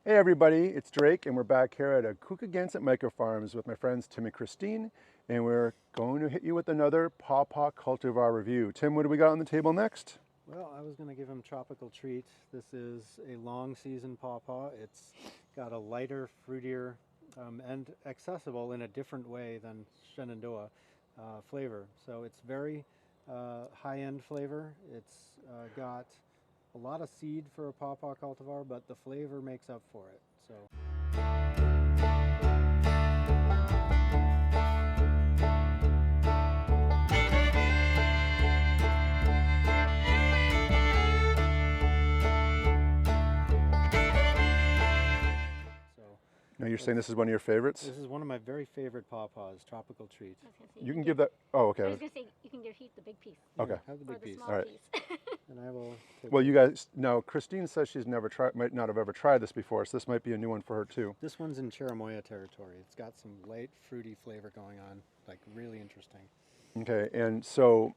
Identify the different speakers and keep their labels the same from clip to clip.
Speaker 1: Hey everybody, it's Drake and we're back here at Ocko Microfarms with my friends Tim and Christine, and we're going to hit you with another PawPaw Cultivar review. Tim, what do we got on the table next?
Speaker 2: Well, I was going to give him Tropical Treat. This is a long season pawpaw. It's got a lighter, fruitier, and accessible in a different way than Shenandoah flavor. So it's very high-end flavor. It's got a lot of seed for a pawpaw cultivar, but the flavor makes up for it. So.
Speaker 1: Now you're saying this is one of your favorites?
Speaker 2: This is one of my very favorite pawpaws, Tropical Treat.
Speaker 3: I was gonna say,
Speaker 1: You can give that, oh okay.
Speaker 3: I was gonna say you can give Heath the big piece
Speaker 1: Okay.
Speaker 2: Have the
Speaker 3: or
Speaker 2: big
Speaker 3: the
Speaker 2: piece.
Speaker 3: small
Speaker 1: All right.
Speaker 3: piece.
Speaker 2: And I will take
Speaker 1: Well, you guys, now Christine says she's never tried, might not have ever tried this before, so this might be a new one for her too.
Speaker 2: This one's in Cherimoya territory. It's got some light, fruity flavor going on, like really interesting.
Speaker 1: Okay, and so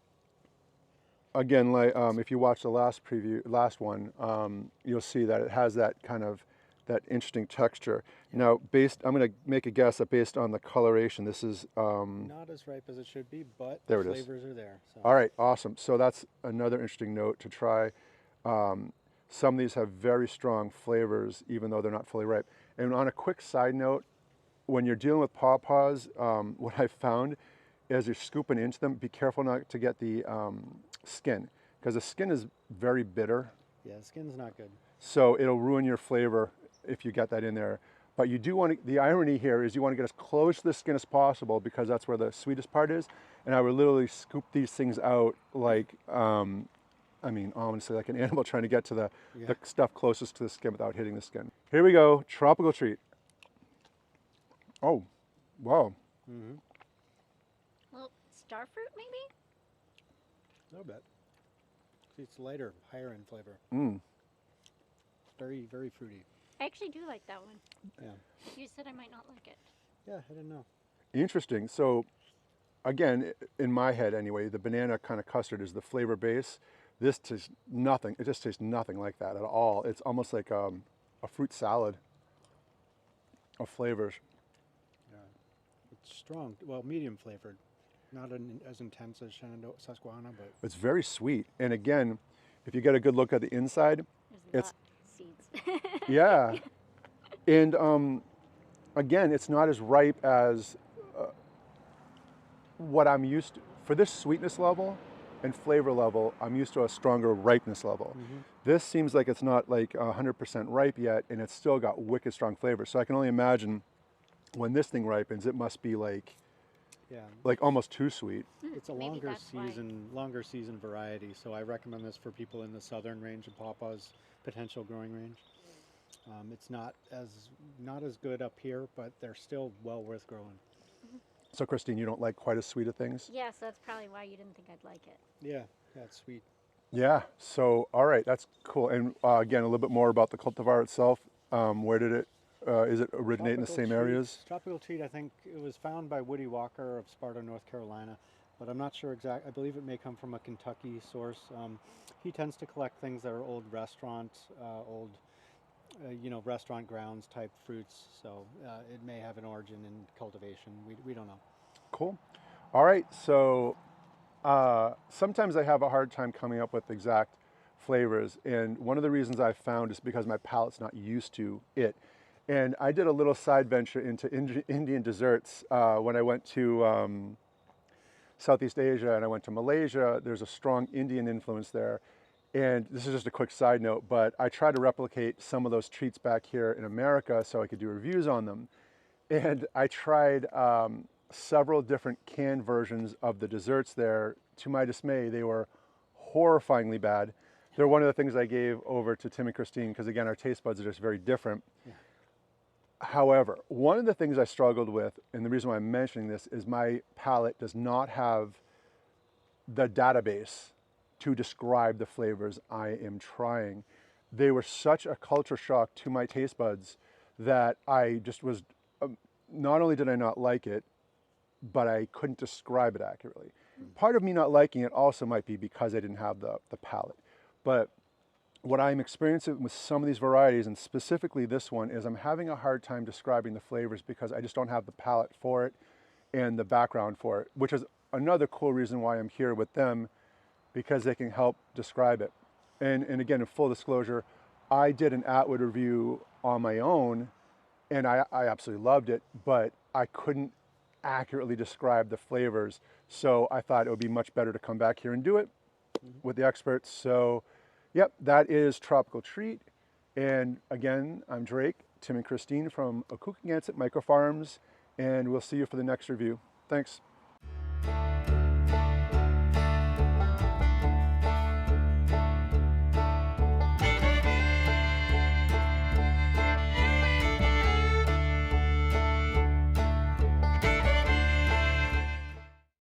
Speaker 1: again, like if you watch the last one, you'll see that it has that kind of that interesting texture. Now, I'm going to make a guess that based on the coloration, this is
Speaker 2: Not as ripe as it should be, but
Speaker 1: there
Speaker 2: the
Speaker 1: it is.
Speaker 2: flavors are there. So.
Speaker 1: All right, awesome. So that's another interesting note to try. Some of these have very strong flavors, even though they're not fully ripe. And on a quick side note, when you're dealing with pawpaws, what I've found as you're scooping into them, be careful not to get the skin, because the skin is very bitter.
Speaker 2: Yeah, the skin's not good.
Speaker 1: So it'll ruin your flavor if you get that in there. But you do want to, the irony here is you want to get as close to the skin as possible because that's where the sweetest part is. And I would literally scoop these things out like, honestly, like an animal trying to get to the stuff closest to the skin without hitting the skin. Here we go, Tropical Treat. Oh, wow.
Speaker 2: Mm-hmm.
Speaker 3: Well, star fruit maybe?
Speaker 2: A little bit. See, it's lighter, higher in flavor.
Speaker 1: Mm.
Speaker 2: Very, very fruity.
Speaker 3: I actually do like that one.
Speaker 2: Yeah.
Speaker 3: You said I might not like it.
Speaker 2: Yeah, I didn't know.
Speaker 1: Interesting. So again, in my head anyway, the banana kind of custard is the flavor base. This tastes nothing. It just tastes nothing like that at all. It's almost like a fruit salad of flavors.
Speaker 2: Yeah. It's strong. Well, medium flavored. Not as intense as Shenandoah, Susquehanna, but
Speaker 1: It's very sweet. And again, if you get a good look at the inside,
Speaker 3: There's a
Speaker 1: it's
Speaker 3: lot of seeds.
Speaker 1: yeah. And again, it's not as ripe as what I'm used to. For this sweetness level and flavor level, I'm used to a stronger ripeness level.
Speaker 2: mm-hmm.
Speaker 1: This seems like it's not like 100% ripe yet, and it's still got wicked strong flavor. So I can only imagine when this thing ripens, it must be like almost too sweet.
Speaker 2: It's a
Speaker 3: Maybe
Speaker 2: longer season variety. So I recommend this for people in the southern range of pawpaws potential growing range. It's not as good up here, but they're still well worth growing.
Speaker 1: So Christine, you don't like quite as sweet of things?
Speaker 3: Yeah, so that's probably why you didn't think I'd like it.
Speaker 2: Yeah, it's sweet.
Speaker 1: Yeah, so all right, that's cool. And again, a little bit more about the cultivar itself. Where did it, is it originate in the same areas?
Speaker 2: Tropical Treat, I think it was found by Woody Walker of Sparta, North Carolina, but I'm not sure exact. I believe it may come from a Kentucky source. He tends to collect things that are old restaurant grounds type fruits, so it may have an origin in cultivation. We don't know.
Speaker 1: Cool. All right, so sometimes I have a hard time coming up with exact flavors, and one of the reasons I've found is because my palate's not used to it. And I did a little side venture into Indian desserts when I went to Southeast Asia and I went to Malaysia. There's a strong Indian influence there. And this is just a quick side note, but I tried to replicate some of those treats back here in America so I could do reviews on them. And I tried several different canned versions of the desserts there. To my dismay, they were horrifyingly bad. They're one of the things I gave over to Tim and Christine because, again, our taste buds are just very different.
Speaker 2: Yeah.
Speaker 1: However, one of the things I struggled with, and the reason why I'm mentioning this, is my palate does not have the database to describe the flavors I am trying. They were such a culture shock to my taste buds that I just was, not only did I not like it, but I couldn't describe it accurately. Part of me not liking it also might be because I didn't have the palate. But what I'm experiencing with some of these varieties, and specifically this one, is I'm having a hard time describing the flavors because I just don't have the palate for it and the background for it, which is another cool reason why I'm here with them, because they can help describe it. And again, in full disclosure, I did an Atwood review on my own, and I absolutely loved it, but I couldn't accurately describe the flavors. So I thought it would be much better to come back here and do it with the experts. So, yep, that is Tropical Treat. And again, I'm Drake, Tim and Christine from Ocko Microfarms, and we'll see you for the next review. Thanks.